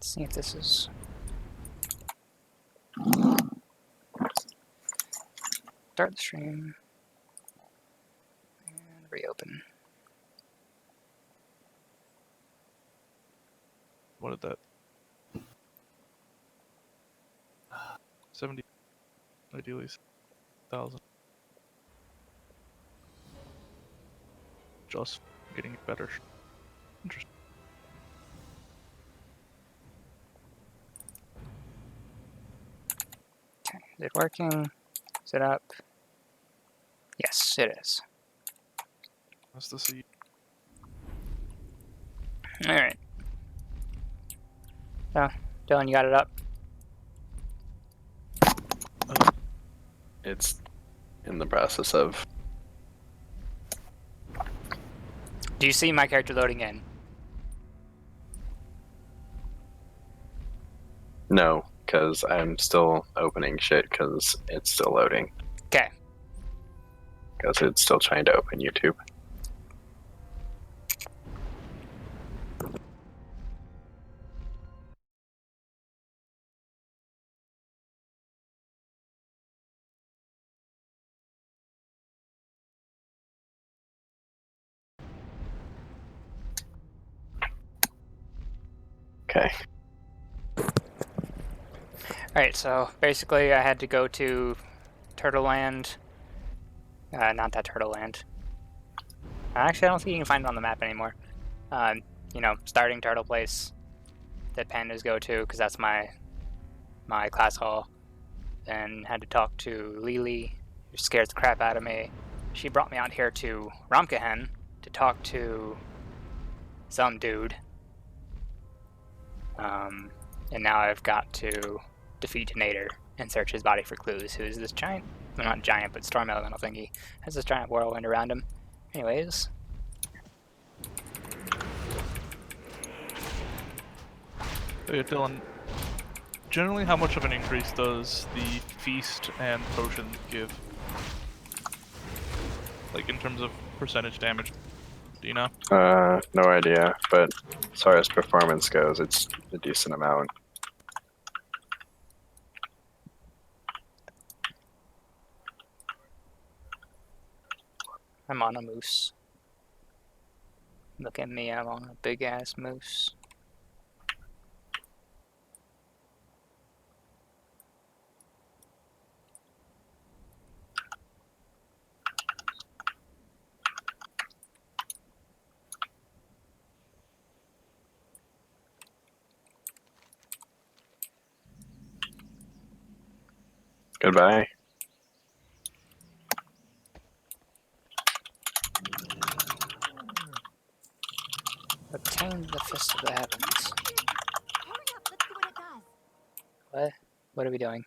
Let's see if this is... Start the stream. And reopen. What did that? 70, ideally 1,000. Just getting better. Interesting. Okay, is it working? Is it up? Yes, it is. Nice to see. Alright. So, Dylan, you got it up? It's in the process of... Do you see my character loading in? No, because I'm still opening shit because it's still loading. Okay. Because it's still trying to open YouTube. Okay. Alright, so basically I had to go to Turtle Land. Not that Turtle Land. Actually, I don't think you can find it on the map anymore. You know, starting Turtle Place that pandas go to, because that's my class hall. Then had to talk to Lily, who scared the crap out of me. She brought me out here to Ramkehen to talk to some dude. And now I've got to defeat Nader and search his body for clues. Who is this giant? Well, not giant, but storm elemental thingy. Has this giant whirlwind around him. Anyways. Hey, Dylan, generally how much of an increase does the feast and potion give? Like in terms of percentage damage? Do you know? No idea, but as far as performance goes, it's a decent amount. I'm on a moose. Look at me, I'm on a big ass moose. Goodbye. Obtain the Fist of the Heavens. Hurry up, let's see what it does. What? What are we doing?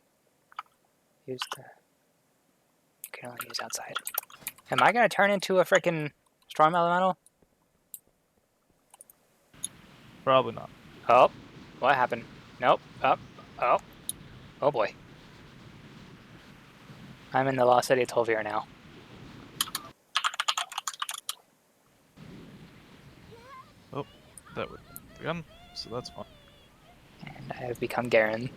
Use the... You can only use outside. Am I gonna turn into a frickin' storm elemental? Probably not. Oh, what happened? Nope. Oh, oh. Oh boy. I'm in the lost city of Tolvir now. Oh, that would again, so that's fine. And I have become Garen.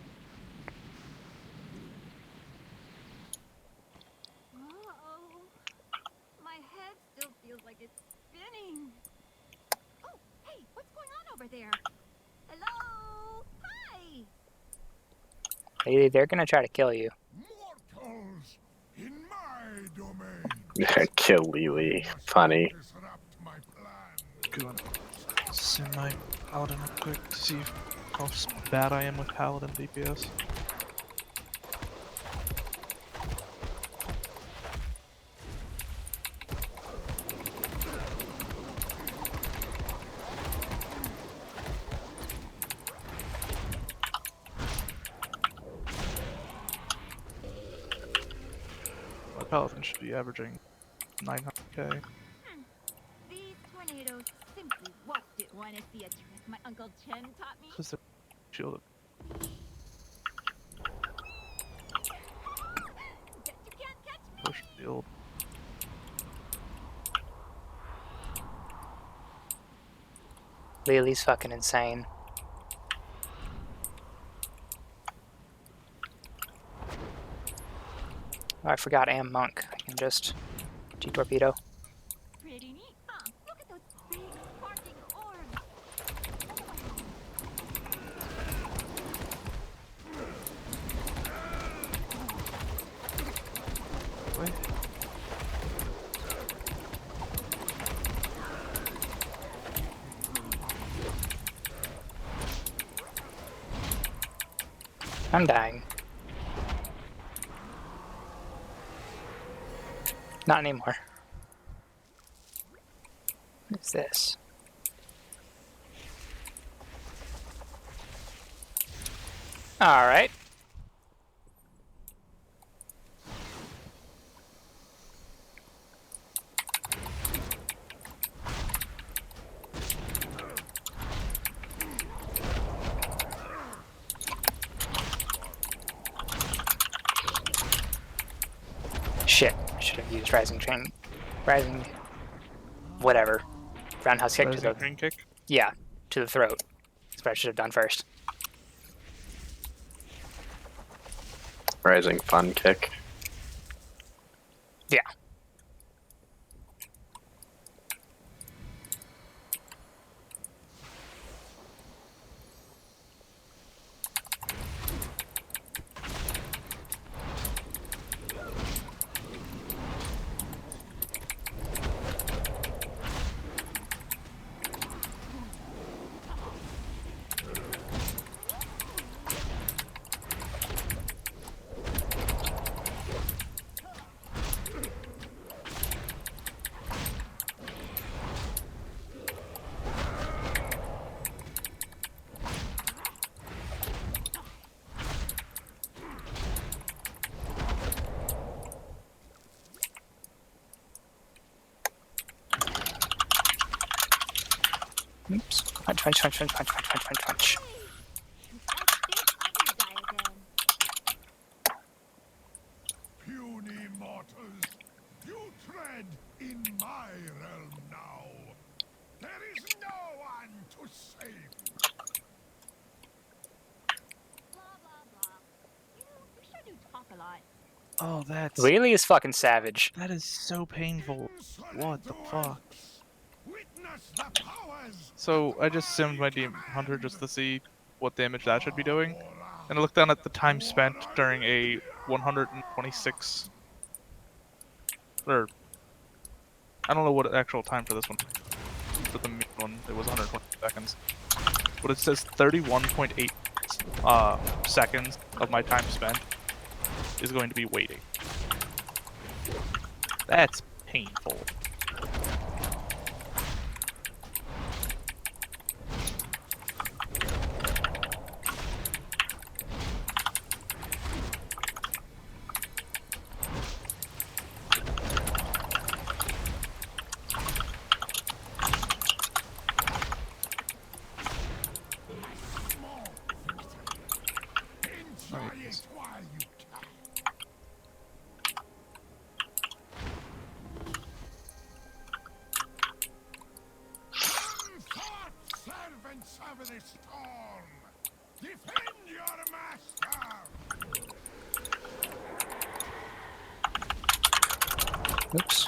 Uh-oh. My head still feels like it's spinning. Oh, hey, what's going on over there? Hello? Hi! They're gonna try to kill you. Mortals in my domain. Kill Lily. Funny. Disrupt my plan. Go and send my paladin real quick to see how bad I am with paladin DPS. My paladin should be averaging 900k. These tornadoes simply what it. Want to see a trick my Uncle Chen taught me? Because they're shielded. Bet you can't catch me! Push shield. Lily's fucking insane. I forgot Am Monk. I can just G-torpedo. Pretty neat, huh? Look at those big sparking orbs. What? I'm dying. Not anymore. What is this? Alright. Shit. I should have used Rising Train. Rising. Whatever. Roundhouse kick to Rising the. Train kick? Yeah, to the throat. That's what I should have done first. Rising fun kick. Yeah. Oops. Punch, punch, punch, punch, punch, punch, punch, punch, punch. That's big ugly guy again. Puny mortals, you tread in my realm now. There is no one to save you. Blah, blah, blah. You know, you sure do talk a lot. Oh, that's... Lily is fucking savage. That is so painful. What the fuck? Witness the powers. So, I just simmed my Demon Hunter just to see what damage that should be doing. And I looked down at the time spent during a 126... Or... I don't know what actual time for this one. For the main one, it was 120 seconds. But it says 31.8 seconds of my time spent is going to be waiting. That's painful. Enjoy it while you can. Untaught servants of the storm, defend your master. Oops.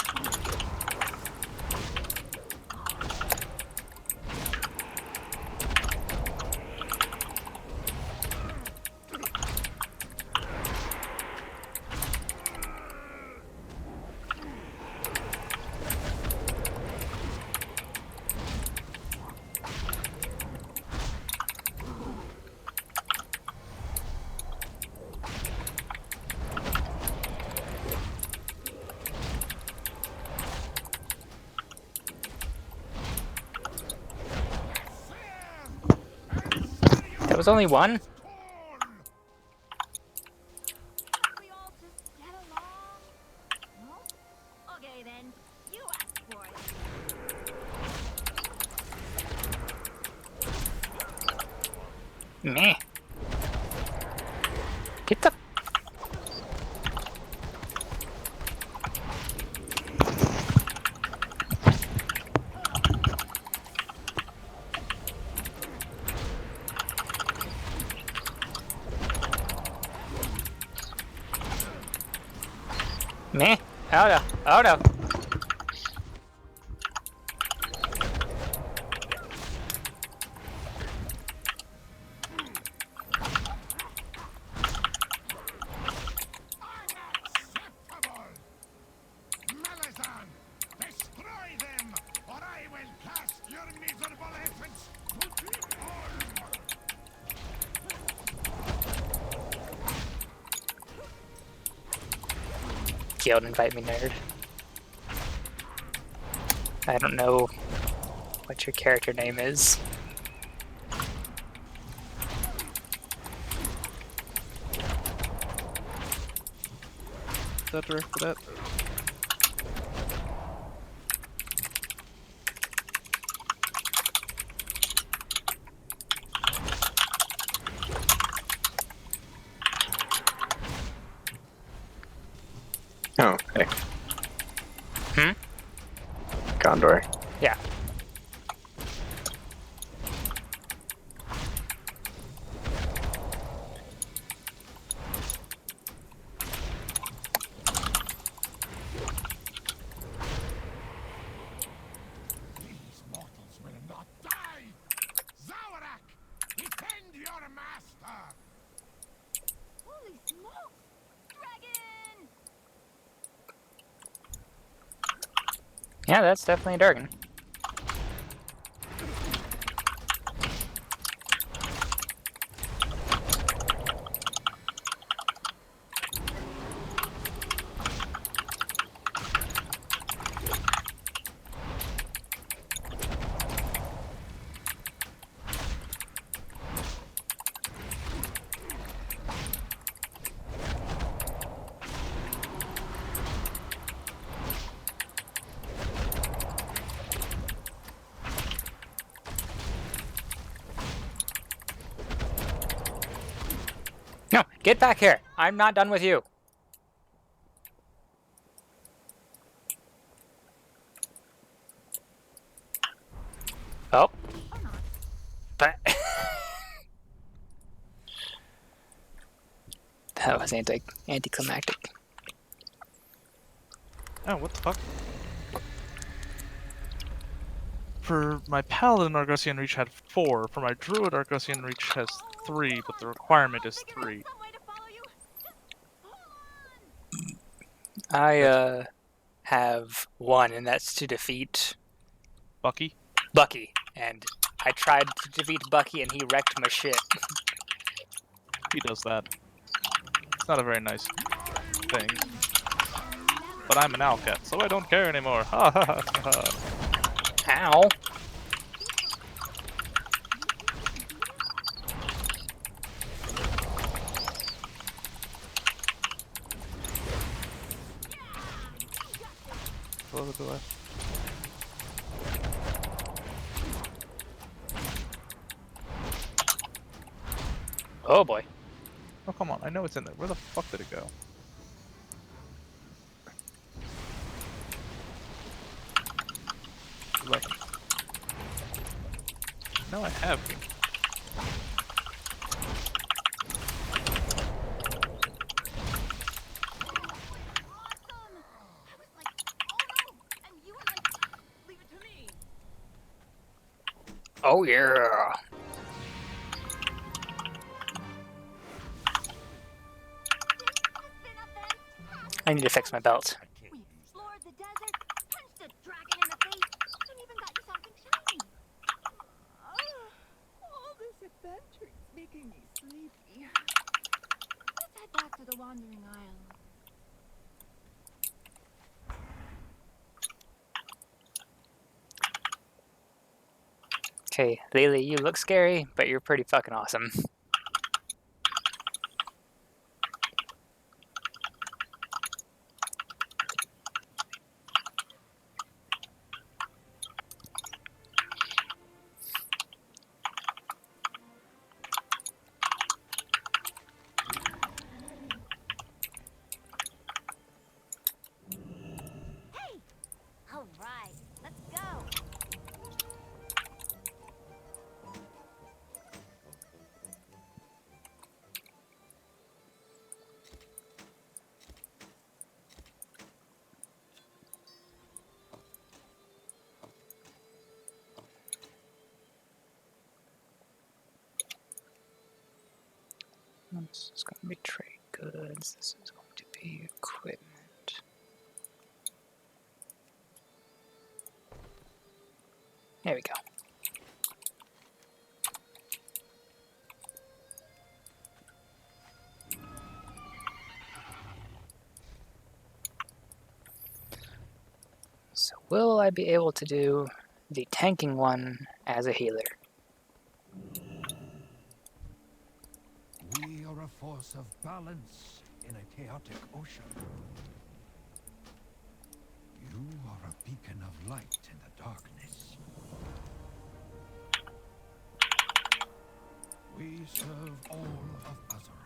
That was only one? Can't we all just get along? No? Okay then. You asked for it. Meh. Get the... Me? Oh no. Oh no. Unacceptable! Malazan, destroy them, or I will cast your miserable efforts to dissolve! Don't invite me, nerd. I don't know what your character name is. Is that direct for that? Oh, hey. Hmm? Gondor. Yeah. These mortals will not die! Zawarak, defend your master! Holy smokes! Dragon! Yeah, that's definitely a dragon. No, get back here. I'm not done with you. Oh. But that was anticlimactic. Oh, what the fuck? For my Paladin, Argosian Reach had 4. For my Druid, Argosian Reach has 3, but the requirement is 3. Some way to follow you. Just hold on. I have one, and that's to defeat Bucky? Bucky. And I tried to defeat Bucky, and he wrecked my shit. He does that. It's not a very nice thing. But I'm an Owlcat, so I don't care anymore. Ha ha ha ha. Ow. Further to the left. Oh boy. Oh, come on. I know it's in there. Where the fuck did it go? Eleven. No, I have. Awesome! I was like, oh no! And you were like, leave it to me. Oh yeah. Been a fantastic. I need to fix my belt. We explored the desert, punched a dragon in the face, and even got you something shiny. All this adventure is making me sleepy. Let's head back to the Wandering Isle. Okay, Lily, you look scary, but you're pretty fucking awesome. Hey! All right, let's go. This is going to be trade goods. This is going to be equipment. There we go. So will I be able to do the tanking one as a healer? We are a force of balance in a chaotic ocean. You are a beacon of light in the darkness. We serve all of Azeroth.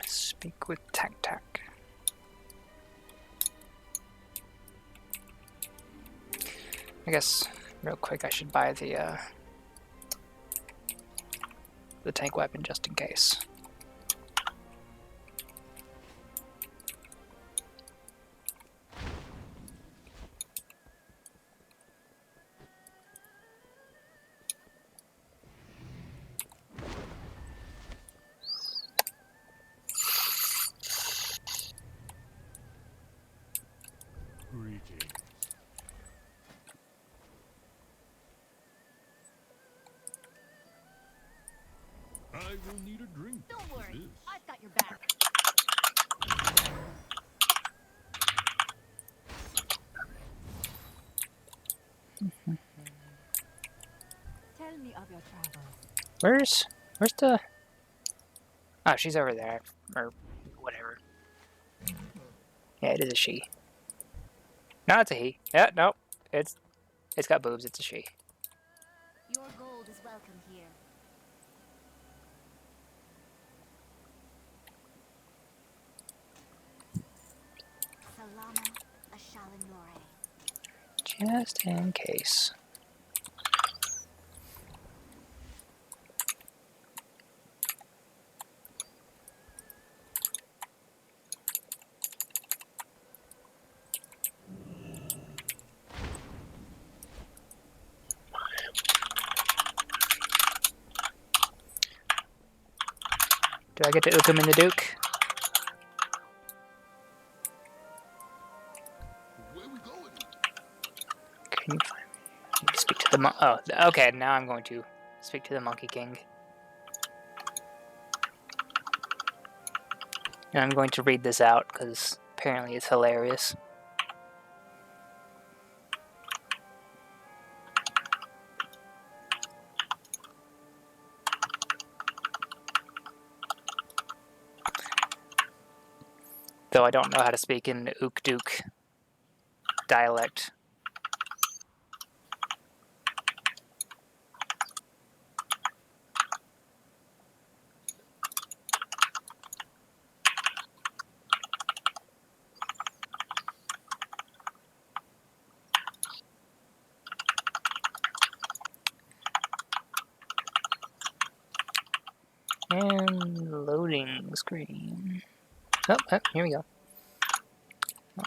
Speak with Tac. I guess real quick I should buy the tank weapon just in case. Greetings. I will need a drink. Don't for worry, this. I've got your back. Tell me of your travels. Where's the... Oh, she's over there. Or whatever. Yeah, it is a she. No, it's a he. Yeah, no. It's got boobs, it's a she. Your gold is welcome here. Salama Ashalinore. Just in case. Do I get to ook him in the Duke? Where we going? Can you find me? Speak to the oh, okay, now I'm going to speak to the Monkey King. And I'm going to read this out, because apparently it's hilarious. Though I don't know how to speak in Ook-Dook dialect. And loading screen. Oh, here we go.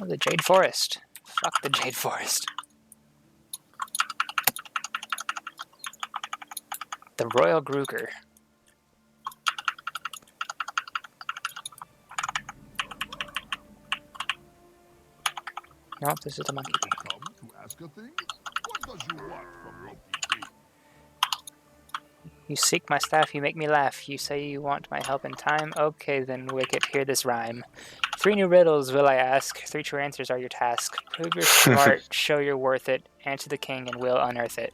Oh, the Jade Forest. Fuck the Jade Forest. The Royal Gruger. Nope, this is the Monkey King. Come to ask a thing? What does you want from Monkey King? You seek my staff, you make me laugh. You say you want my help in time? Okay then, Wicket, hear this rhyme. 3 new riddles will I ask, 3 true answers are your task. Prove you're smart, show you're worth it, answer the king and we'll unearth it.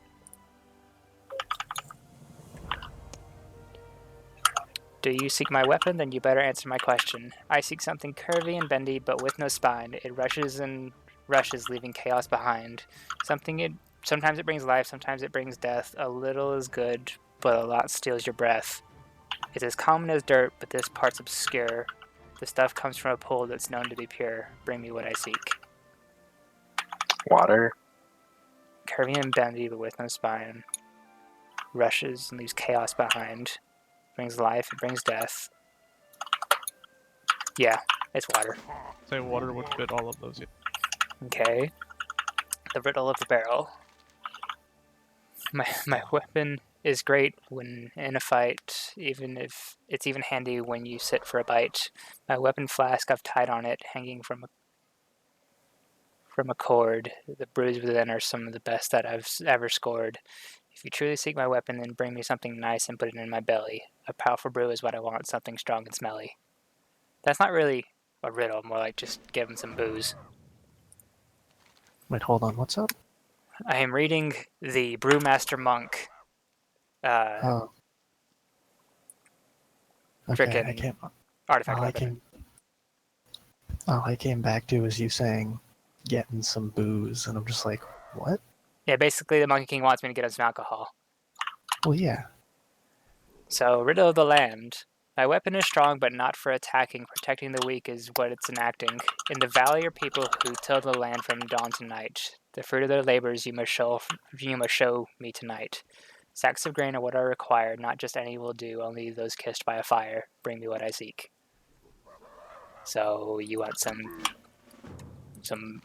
Do you seek my weapon? Then you better answer my question. I seek something curvy and bendy, but with no spine. It rushes and rushes, leaving chaos behind. Sometimes it brings life, sometimes it brings death. A little is good, but a lot steals your breath. It's as common as dirt, but this part's obscure. The stuff comes from a pool that's known to be pure. Bring me what I seek. Water. Curvy and bendy, but with no spine. Rushes and leaves chaos behind. Brings life, it brings death. Yeah, it's water. Say water would fit all of those. Yeah. Okay. The riddle of the barrel. My weapon is great when in a fight, even if it's even handy when you sit for a bite. My weapon flask I've tied on it, hanging from a cord. The brews within are some of the best that I've ever scored. If you truly seek my weapon, then bring me something nice and put it in my belly. A powerful brew is what I want, something strong and smelly. That's not really a riddle, more like just give him some booze. Wait, hold on. What's up? I am reading the Brewmaster Monk. Oh. Okay, I Frickin' came. artifact All I weapon. came back to is you saying getting some booze, and I'm just like, what? Yeah, basically the Monkey King wants me to get him some alcohol. Well, yeah. So, riddle of the land. My weapon is strong, but not for attacking. Protecting the weak is what it's enacting. In the valley are people who till the land from dawn to night. The fruit of their labors you must show me tonight. Sacks of grain are what I require. Not just any will do, only those kissed by a fire. Bring me what I seek. So, you want some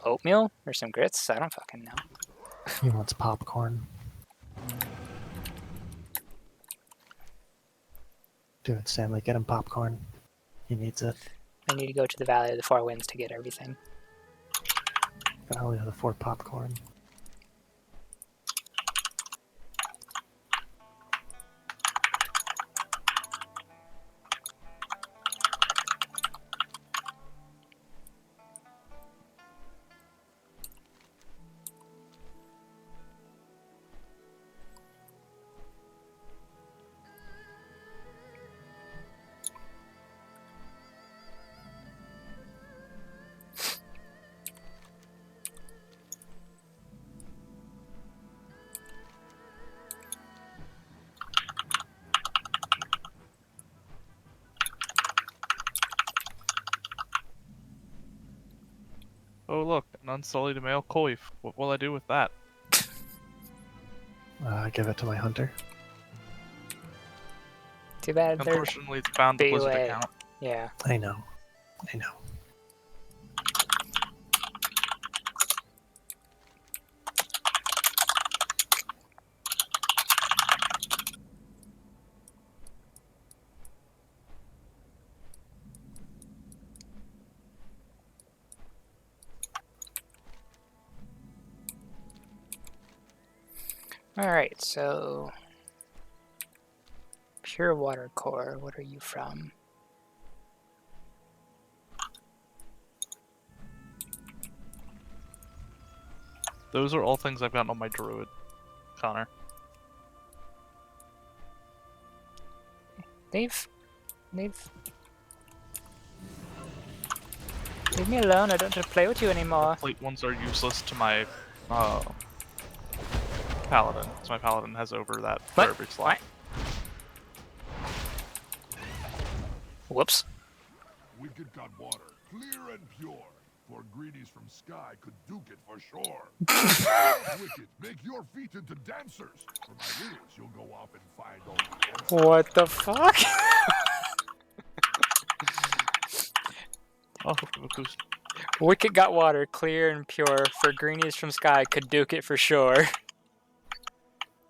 oatmeal or some grits? I don't fucking know. He wants popcorn. Do it, Stanley. Get him popcorn. He needs it. I need to go to the Valley of the Four Winds to get everything. Valley of the Four popcorn. Oh look, an unsullied male coif. What will I do with that? Give it to my hunter. Too bad they're Unfortunately, it's bound to Blizzard BOA. account. Yeah. I know. Alright, so... Pure water core, what are you from? Those are all things I've gotten on my druid, Connor. Leave me alone, I don't want to play with you anymore. Plate ones are useless to my paladin, so my paladin has over that for What? every slot. Whoops. Wicked got water, clear and pure. For greenies from sky could duke it for sure. Wicked, make your feet into dancers. For my riddles, you'll go off and find all the answers. What the fuck? Oh, boost. Wicked got water, clear and pure. For greenies from sky could duke it for sure.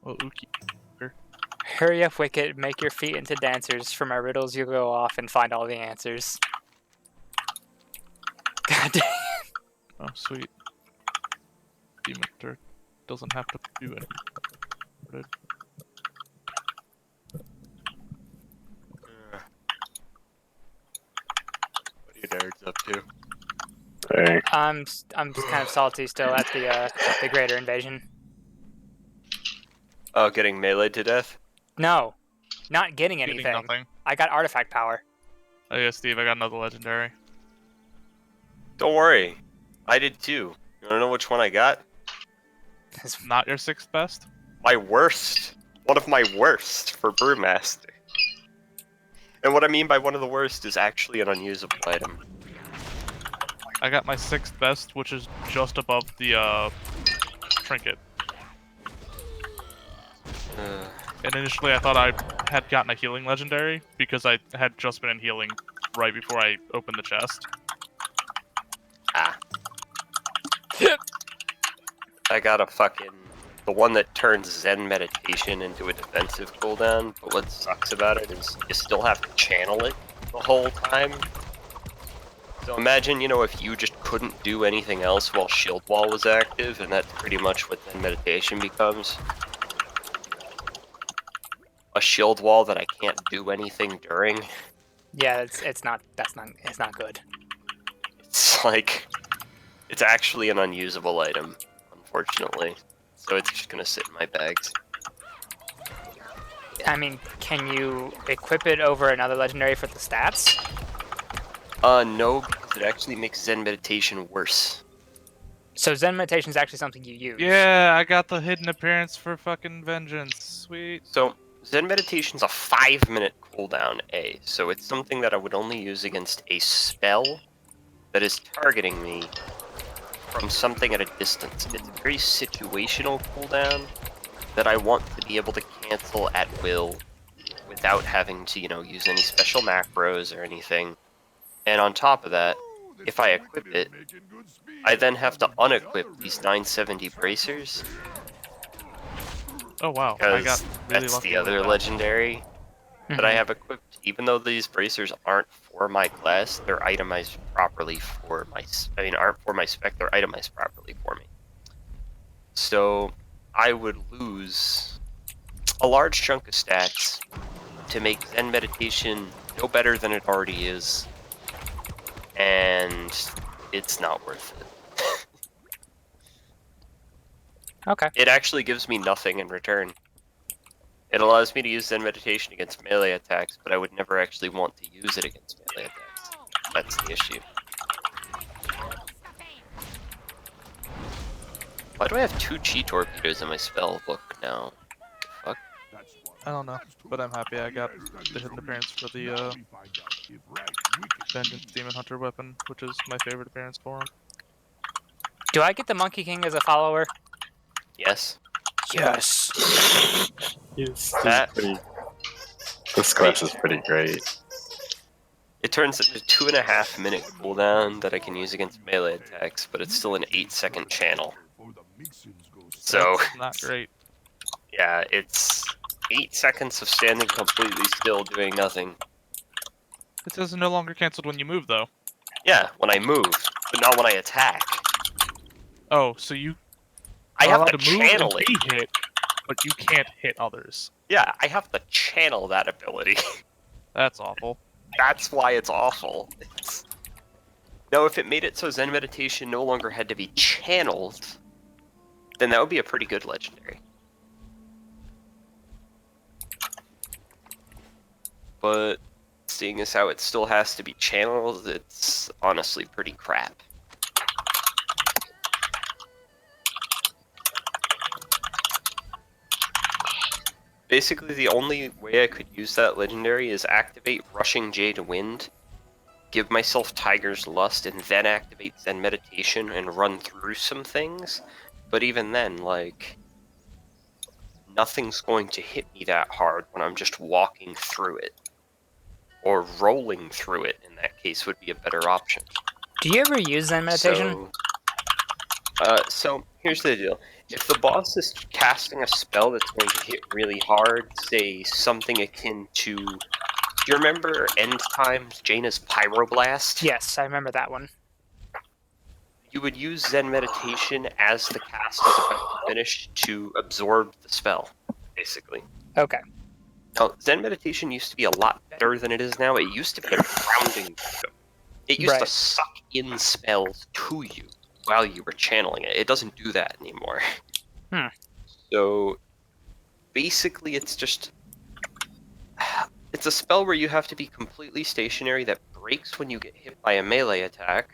Oh, Uki. Hurry up, Wicked, make your feet into dancers. For my riddles, you'll go off and find all the answers. God damn. Oh, sweet. Demon Turk doesn't have to do anything. What are you nerds up to? Hey. I'm just kind of salty still at the greater invasion. Oh, getting meleeed to death? No, not getting Getting anything. nothing. I got artifact power. Oh yeah, Steve, I got another legendary. Don't worry. I did too. You wanna know which one I got? Not your sixth best? My worst. One of my worst for brewmaster. And what I mean by one of the worst is actually an unusable item. I got my sixth best, which is just above the trinket. And initially I thought I had gotten a healing legendary because I had just been in healing right before I opened the chest. Ah. I got a fucking... the one that turns Zen meditation into a defensive cooldown, but what sucks about it is you still have to channel it the whole time. So imagine, you know, if you just couldn't do anything else while shield wall was active, and that's pretty much what Zen meditation becomes. A shield wall that I can't do anything during. Yeah, it's not good. It's like, it's actually an unusable item, unfortunately. So it's just gonna sit in my bags. I mean, can you equip it over another legendary for the stats? No, because it actually makes Zen meditation worse. So Zen meditation is actually something you use. Yeah, I got the hidden appearance for fucking vengeance. Sweet. So, Zen meditation's a 5-minute cooldown, so it's something that I would only use against a spell that is targeting me from something at a distance. It's a very situational cooldown that I want to be able to cancel at will without having to, you know, use any special macros or anything. And on top of that, if I equip it, I then have to unequip these 970 bracers. Oh wow, I got Because really that's lucky the with other that. legendary that I have equipped. Even though these bracers aren't for my class, they're itemized properly for my... aren't for my spec, they're itemized properly for me. So, I would lose a large chunk of stats to make Zen meditation no better than it already is. And it's not worth it. Okay. It actually gives me nothing in return. It allows me to use Zen meditation against melee attacks, but I would never actually want to use it against melee attacks. That's the issue. Why do I have 2 chi torpedoes in my spell book now? Fuck. I don't know, but I'm happy I got the hidden appearance for the Vengeance Demon Hunter weapon, which is my favorite appearance for him. Do I get the Monkey King as a follower? Yes. Yes. That... This class is pretty great. It turns into a 2.5-minute cooldown that I can use against melee attacks, but it's still an 8-second channel. So, That's not great. yeah, it's 8 seconds of standing completely still, doing nothing. It says no longer cancelled when you move, though. Yeah, when I move, but not when I attack. Oh, so you I are have allowed to to move channel and it. be hit, but you can't hit others. Yeah, I have to channel that ability. That's awful. That's why it's awful. No, if it made it so Zen meditation no longer had to be channeled, then that would be a pretty good legendary. But seeing as how it still has to be channeled, it's honestly pretty crap. Basically, the only way I could use that legendary is activate Rushing Jade Wind, give myself Tiger's Lust, and then activate Zen Meditation and run through some things. But even then, like, nothing's going to hit me that hard when I'm just walking through it. Or rolling through it, in that case, would be a better option. Do you ever use Zen meditation? So here's the deal. If the boss is casting a spell that's going to hit really hard, say something akin to... Do you remember End Times, Jaina's Pyroblast? Yes, I remember that one. You would use Zen Meditation as the cast is about to finish to absorb the spell, basically. Okay. Now, Zen Meditation used to be a lot better than it is now. It used to be a grounding system. It used to Right. suck in spells to you while you were channeling it. It doesn't do that anymore. So, basically it's just... It's a spell where you have to be completely stationary that breaks when you get hit by a melee attack,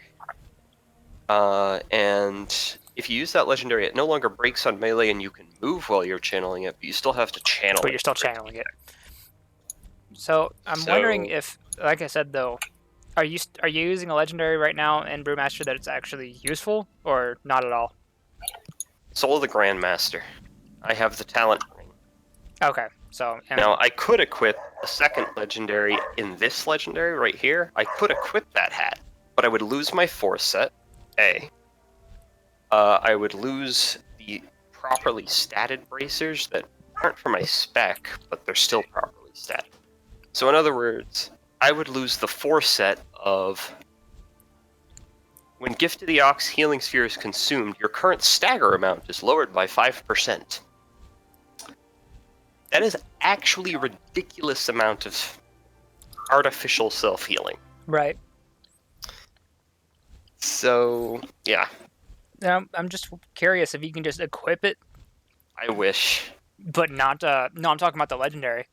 And if you use that legendary, it no longer breaks on melee, and you can move while you're channeling it, but you still have to channel it. But you're still channeling it. So I'm wondering if, like I said though, are you using a legendary right now in Brewmaster that it's actually useful, or not at all? Soul of the Grandmaster. I have the talent ring. Okay, so Now, I could equip a second legendary in this legendary right here. I could equip that hat, but I would lose my force set, A. I would lose the properly statted bracers that aren't for my spec, but they're still properly statted. So in other words, I would lose the force set of when Gift of the Ox Healing Sphere is consumed, your current stagger amount is lowered by 5%. That is actually a ridiculous amount of artificial self-healing. right. So, yeah, Now I'm just curious if you can just equip it, I wish. but not. No, I'm talking about the legendary,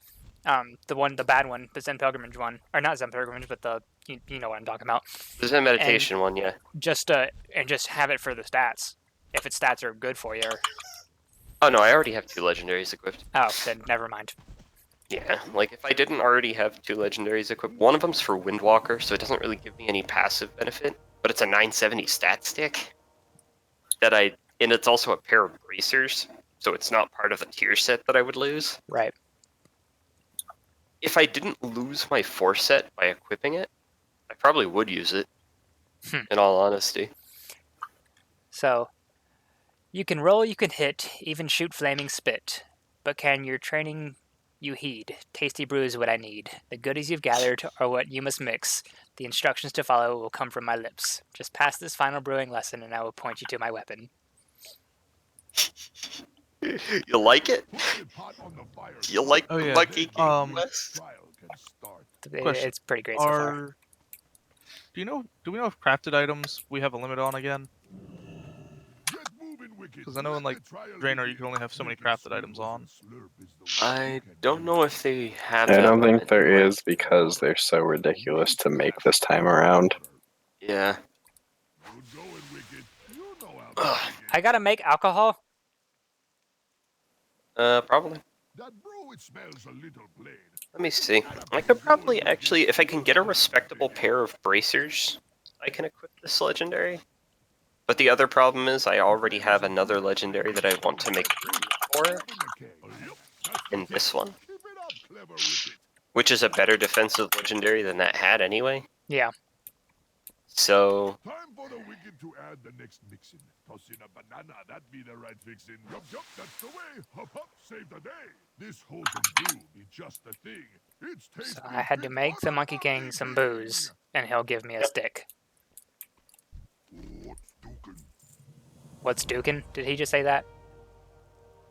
the bad one, the Zen Pilgrimage one, or not Zen Pilgrimage, but the you know what I'm talking about. There's a meditation one, yeah. Just and just have it for the stats, if its stats are good for you. Or, Oh no, I already have 2 legendaries equipped. oh, then never mind. Yeah, like if I didn't already have 2 legendaries equipped, one of them's for Windwalker, so it doesn't really give me any passive benefit, but it's a 970 stat stick. And it's also a pair of bracers, so it's not part of the tier set that I would lose. Right. If I didn't lose my force set by equipping it, I probably would use it, in all honesty. So, you can roll, you can hit, even shoot flaming spit. But can your training you heed? Tasty brew is what I need. The goodies you've gathered are what you must mix. The instructions to follow will come from my lips. Just pass this final brewing lesson and I will point you to my weapon. You like it? You like Oh, yeah. Monkey King West? Trial can start. Question. It's pretty great so far. Do we know if crafted items we have a limit on again? Get moving, Wicked. Because I know in, Let like, the trial Draenor you begin. can only have so many Wicked crafted items slurp on. is the way I you can don't do know it. if they have I that don't think limit. there is because they're so ridiculous to make this time around. Yeah. Good going, Wicked. You know how to Ugh. make it. I gotta make alcohol? Probably. That brew, it smells a little plain. Let me see. I could probably actually, if I can get a respectable pair of bracers, I can equip this legendary. But the other problem is I already have another legendary that I want to make for Open the cage. Yep, that's the in this one, Keep it up, clever Wicked. which is a better defensive legendary than that hat anyway. Yeah. So, Time for the Wicked to add the next mixin'. Toss in a banana, that'd be the right fixin'. Yup, yup, that's the way. Hop, hop, save the day. This wholesome brew be just the thing. It's tasty. So I had to make the Monkey King some booze, and he'll give me a stick. What's dookin'? What's Dukin? Did he just say that?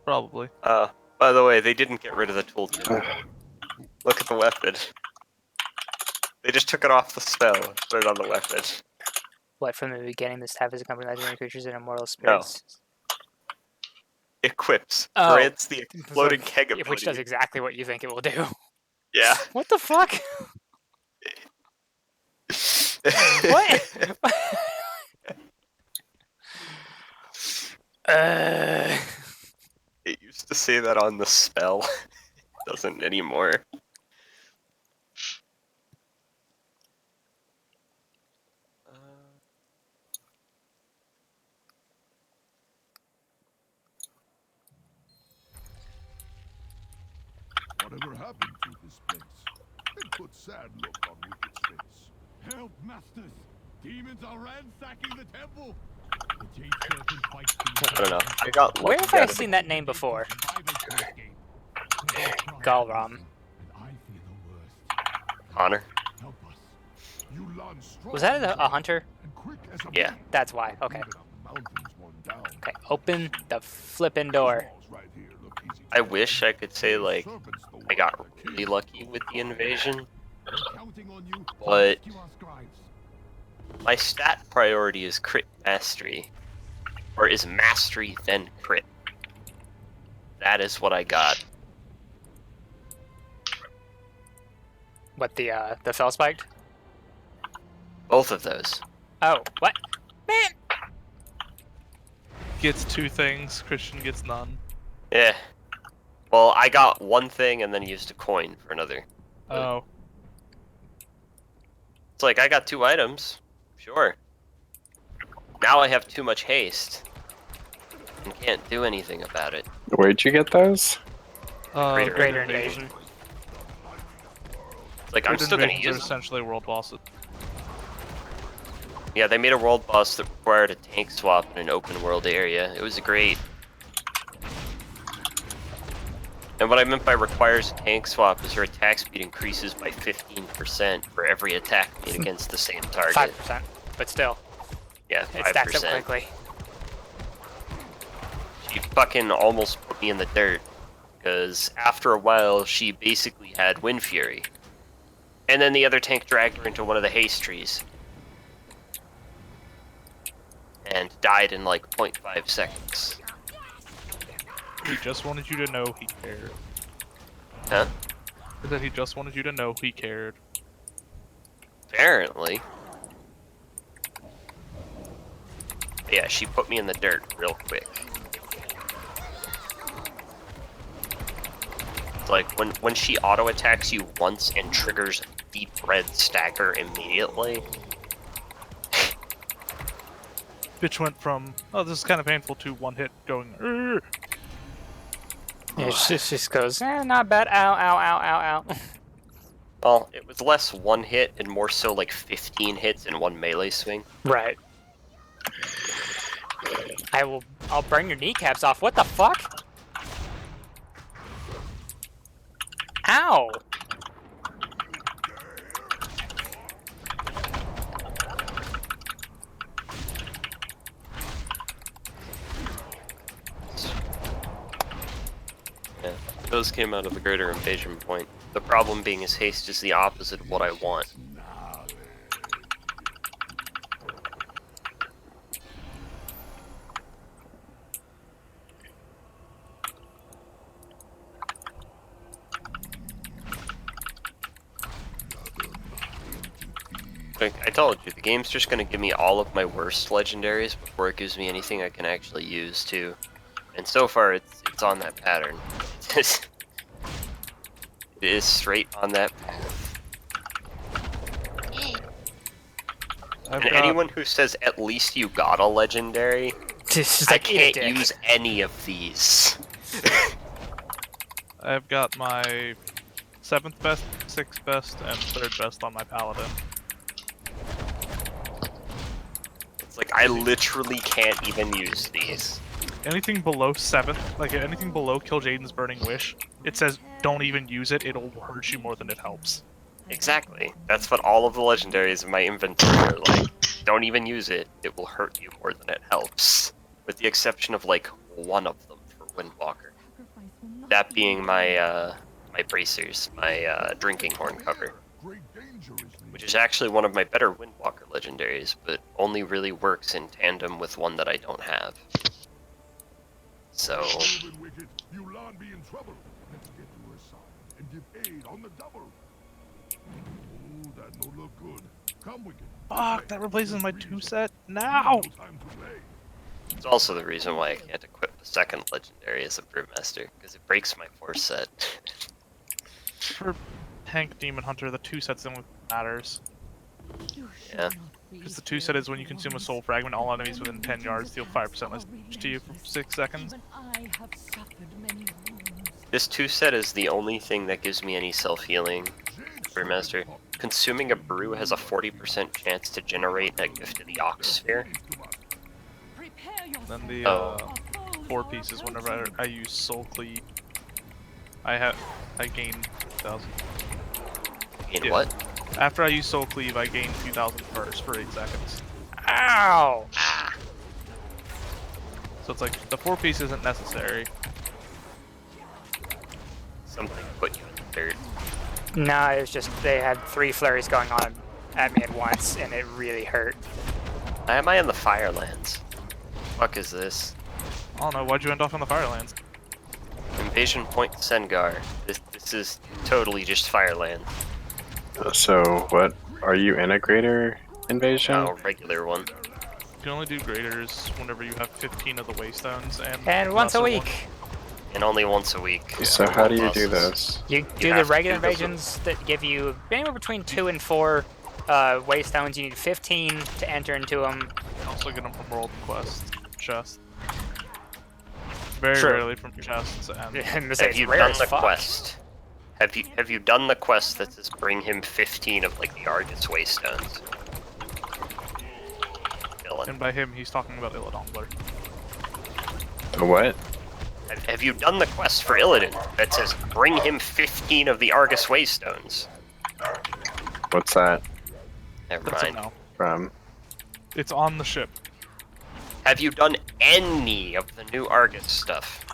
Probably. by the way, they didn't get rid of the tooltip. Ugh. Look at the weapon. They just took it off the spell and put it on the weapon. What, from the beginning, this type is accompanied legendary creatures and immortal spirits? Equips. Oh. Grants the exploding keg ability. Which does exactly what you think it will do. Yeah. What the fuck? What? It used to say that on the spell. It doesn't anymore. Whatever happened to this place? It put sad look on Wicked's face. Help, masters! Demons are ransacking the temple! The jade serpent fights I don't know. I got lucky. Where have I out of seen that name before? Galram. Connor. Help us. You land strong Was that a hunter? and quick as a Yeah. blade. That's why. Okay. Even a mountain's one down. Okay. Open the flippin' door. Walls right here look easy I to wish I could say, like, Serpent's the I got one that really kills. lucky with the invasion. Counting on you to But- rescue our scribes. My stat priority is crit mastery. Or is mastery then crit. That is what I got. What, the fell spiked? Both of those. Oh, what? Man! gets 2 things, Christian gets none. Yeah. Well, I got 1 thing and then used a coin for another. Oh. It's like, I got 2 items. Sure. Now I have too much haste. And can't do anything about it. Where'd you get those? Greater invasion. It's like, I'm Greater still gonna invasions use are them. essentially world bosses. Yeah, they made a world boss that required a tank swap in an open world area. It was great. And what I meant by requires a tank swap is your attack speed increases by 15% for every attack made against the same target. 5%, but still, Yeah, it stacks up 5%. quickly. She fucking almost put me in the dirt. Because after a while, she basically had Wind Fury. And then the other tank dragged her into one of the haste trees. And died in like 0.5 seconds. He just wanted you to know he cared. Huh? That he just wanted you to know he cared. Apparently. But yeah, she put me in the dirt real quick. It's like when she auto attacks you once and triggers deep red stagger immediately. Bitch went from, oh, this is kind of painful, to 1 hit going, "Urgh." Yeah, she just goes, not bad. Ow, ow, ow, ow, ow. Well, it was less 1 hit and more so like 15 hits in 1 melee swing. Right. I'll burn your kneecaps off. What the fuck? Ow! Yeah, those came out of the greater invasion point. The problem being his haste is the opposite of what I want. Like I told you, the game's just gonna give me all of my worst legendaries before it gives me anything I can actually use too. And so far, it's on that pattern. It is straight on that path. I've And got, anyone who says at least you got a legendary, Just I like, eat a can't dick. use any of these. I've got my 7th best, 6th best, and 3rd best on my paladin. It's like I literally can't even use these. Anything below 7th, like anything below Kill Jaden's Burning Wish, it says don't even use it, it'll hurt you more than it helps. Exactly. That's what all of the legendaries in my inventory are like. Don't even use it. It will hurt you more than it helps. With the exception of like 1 of them for Windwalker. That being my my bracers, my drinking horn cover. Which is actually one of my better Windwalker legendaries, but only really works in tandem with one that I don't have. So You'll be in trouble. Let's get to her side and give aid on the double. Oh, that no look good. Come, Wicked. Fuck, that replaces my 2 set now! No time to play. it's also the reason why I can't equip the 2nd legendary as a brewmaster, because it breaks my 4th set. For Tank Demon Hunter, the 2 set's the only thing that matters. Yeah. Because the 2 set is when you consume a soul fragment, all enemies within 10 yards deal 5% less damage to you for 6 seconds. This 2 set is the only thing that gives me any self-healing, Brewmaster. Consuming a brew has a 40% chance to generate a gift of the Ox Sphere. Then the Oh. 4 pieces, whenever I use Soul Cleave, I gain 2,000. In Yeah. what? After I use Soul Cleave, I gain 2,000 first for 8 seconds. Ow! So it's like, the 4 piece isn't necessary. Something put you in the dirt. No, it was just they had 3 flurries going on at me at once, and it really hurt. Why am I in the Firelands? Fuck is this? I don't know, why'd you end off on the Firelands? Invasion Point Sengar. This is totally just Fireland. So, what? Are you in a greater invasion? No, regular one. You can only do graders whenever you have 15 of the waystones And once a lesser week. one. And only once a week. So for how all do you do bosses. this? You do the have to regular do the- invasions that give you anywhere between 2 and 4 waystones. You need 15 to enter into them. You can also get them from world quest chests. Very True. rarely from chests, and Have you done the quest? Have you done the quest that says bring him 15 of like the Argus waystones? Dylan. and by him he's talking about Illidanbler. The what? Have you done the quest for Illidan that says bring him 15 of the Argus waystones? What's that Never That's it mind. now. from? It's on the ship. Have you done any of the new Argus stuff?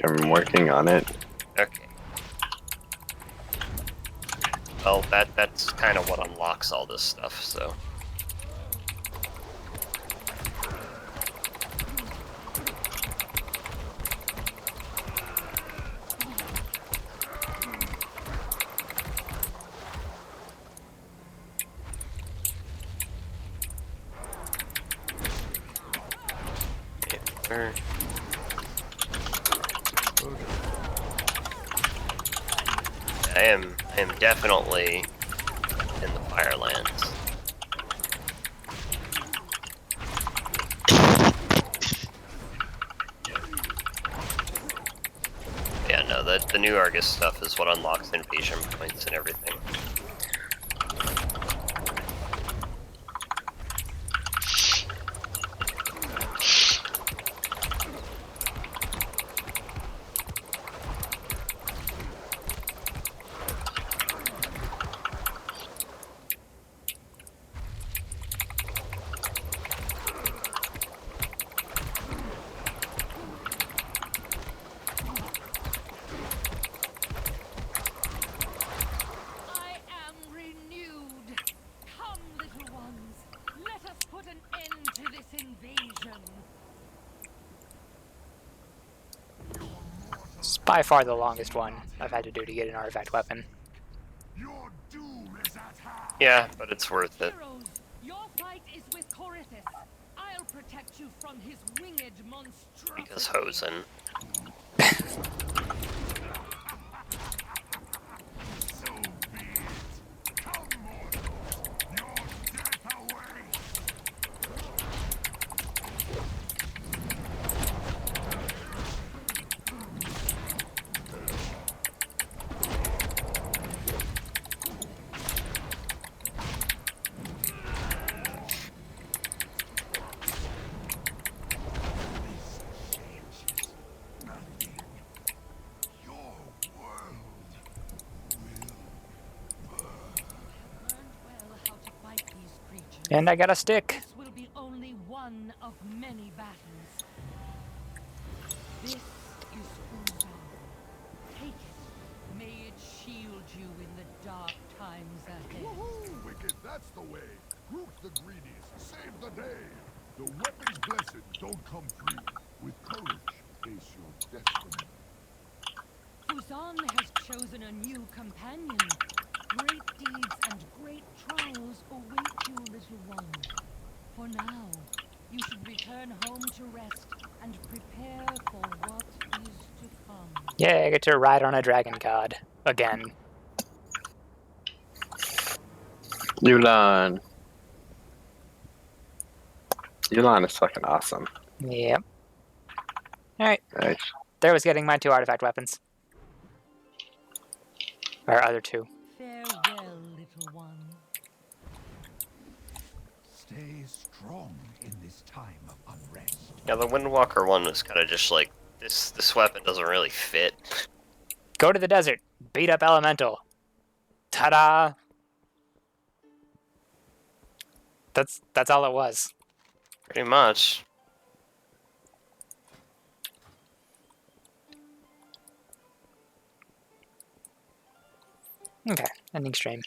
I'm working on it. Okay. Well, that's kind of what unlocks all this stuff, so. Okay, I am definitely in the Firelands. Yeah, no, the new Argus stuff is what unlocks invasion points and everything. I am renewed. Come, little ones. Let us put an end to this invasion. It's by far the longest one I've had to do to get an artifact weapon. Your doom is at hand. Yeah, but it's worth it. Heroes, your fight is with Corythus. I'll protect you from his winged monstrosity. Because Hosen. So be it. Come, mortal. Your death awaits. Nothing. Your world will Learned well how to fight these creatures. And I got a stick. This will be only one of many battles. This is Uzan. Take it. May it shield you in the dark times ahead. Woohoo! Wicked, that's the way. Root the greedies, save the day. The weapons blessed don't come free. With courage, face your destiny. Uzan has chosen a new companion. Great deeds and great trials await you, little one. For now, you should return home to rest and prepare for what is to come. Yeah, I get to ride on a dragon god. Again. Yulan. Yulan is fucking awesome. Yep. Alright, Nice. there was getting my 2 artifact weapons. Or other 2. Farewell, little one. Stay strong in this time of unrest. Yeah, the Windwalker one was kind of just like, this weapon doesn't really fit. Go to the desert. Beat up elemental. Ta-da! That's all it was. Pretty much. Okay, ending stream.